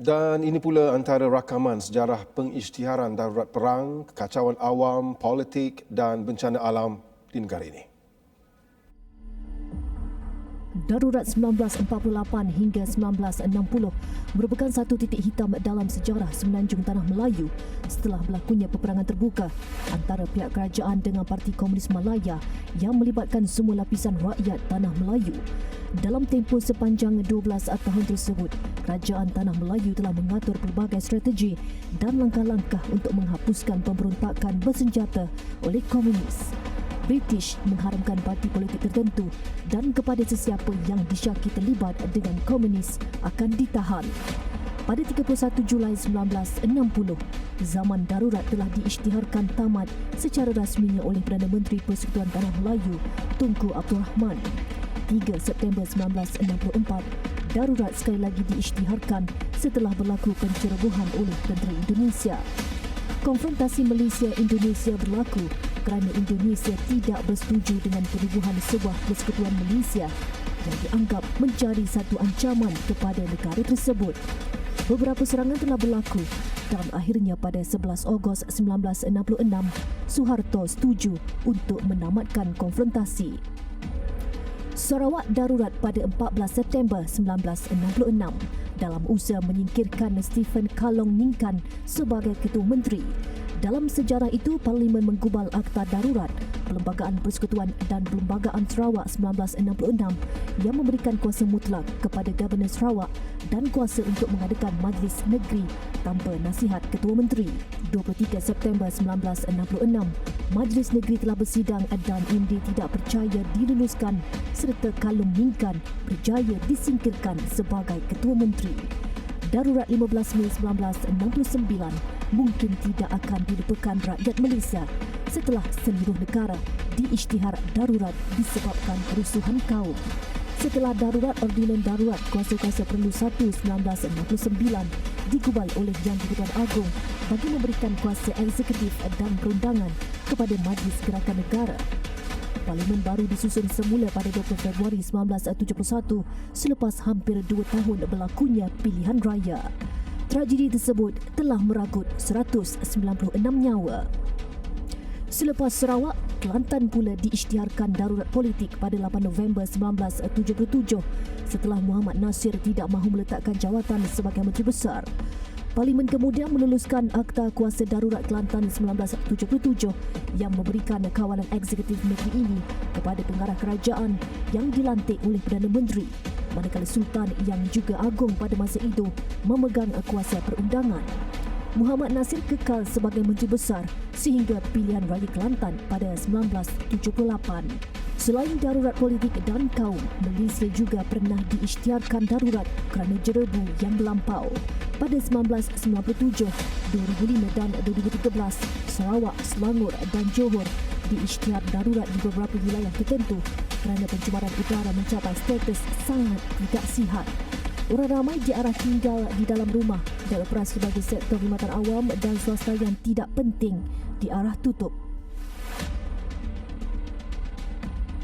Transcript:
Dan ini pula antara rakaman sejarah pengisytiharan darurat perang, kekacauan awam, politik dan bencana alam di negara ini. Darurat 1948 hingga 1960 merupakan satu titik hitam dalam sejarah semenanjung Tanah Melayu setelah berlakunya peperangan terbuka antara pihak kerajaan dengan Parti Komunis Malaya yang melibatkan semua lapisan rakyat Tanah Melayu. Dalam tempoh sepanjang 12 tahun tersebut, kerajaan Tanah Melayu telah mengatur pelbagai strategi dan langkah-langkah untuk menghapuskan pemberontakan bersenjata oleh komunis. British mengharamkan parti politik tertentu dan kepada sesiapa yang disyaki terlibat dengan komunis akan ditahan. Pada 31 Julai 1960, zaman darurat telah diisytiharkan tamat secara rasminya oleh Perdana Menteri Persekutuan Tanah Melayu, Tunku Abdul Rahman. 3 September 1964, darurat sekali lagi diisytiharkan setelah berlaku pencerobohan oleh tentera Indonesia. Konfrontasi Malaysia-Indonesia berlaku kerana Indonesia tidak bersetuju dengan penubuhan sebuah persekutuan Malaysia yang dianggap mencari satu ancaman kepada negara tersebut. Beberapa serangan telah berlaku dan akhirnya pada 11 Ogos 1966, Suharto setuju untuk menamatkan konfrontasi. Sarawak darurat pada 14 September 1966 dalam usaha menyingkirkan Stephen Kalong Ningkan sebagai Ketua Menteri. Dalam sejarah itu, Parlimen menggubal Akta Darurat, Perlembagaan Persekutuan dan Perlembagaan Sarawak 1966 yang memberikan kuasa mutlak kepada Governor Sarawak dan kuasa untuk mengadakan Majlis Negeri tanpa nasihat Ketua Menteri. 23 September 1966, Majlis Negeri telah bersidang dan undi tidak percaya diluluskan serta Kalong Ningkan berjaya disingkirkan sebagai Ketua Menteri. Darurat 15 Mei 1969 mungkin tidak akan dilupakan rakyat Malaysia setelah seluruh negara diisytihar darurat disebabkan kerusuhan kaum. Setelah darurat, Ordinan Darurat Kuasa-Kuasa Perlu 1 1969 digubal oleh Yang di-Pertuan Agong bagi memberikan kuasa eksekutif dan perundangan kepada Majlis Gerakan Negara. Parlimen baru disusun semula pada 20 Februari 1971 selepas hampir 2 tahun berlakunya pilihan raya. Tragedi tersebut telah meragut 196 nyawa. Selepas Sarawak, Kelantan pula diisytiharkan darurat politik pada 8 November 1977 setelah Muhammad Nasir tidak mahu meletakkan jawatan sebagai Menteri Besar. Parlimen kemudian meluluskan Akta Kuasa Darurat Kelantan 1977 yang memberikan kawalan eksekutif negeri ini kepada pengarah kerajaan yang dilantik oleh Perdana Menteri, manakala Sultan yang juga agung pada masa itu memegang kuasa perundangan. Muhammad Nasir kekal sebagai Menteri Besar sehingga pilihan raya Kelantan pada 1978. Selain darurat politik dan kaum, Malaysia juga pernah diisytiharkan darurat kerana jerebu yang melampau. Pada 1997, 2005 dan 2013, Sarawak, Selangor dan Johor diisytihar darurat di beberapa wilayah tertentu kerana pencemaran udara mencapai status sangat tidak sihat. Orang ramai diarah tinggal di dalam rumah dan operasi bagi sektor perkhidmatan awam dan swasta yang tidak penting diarah tutup.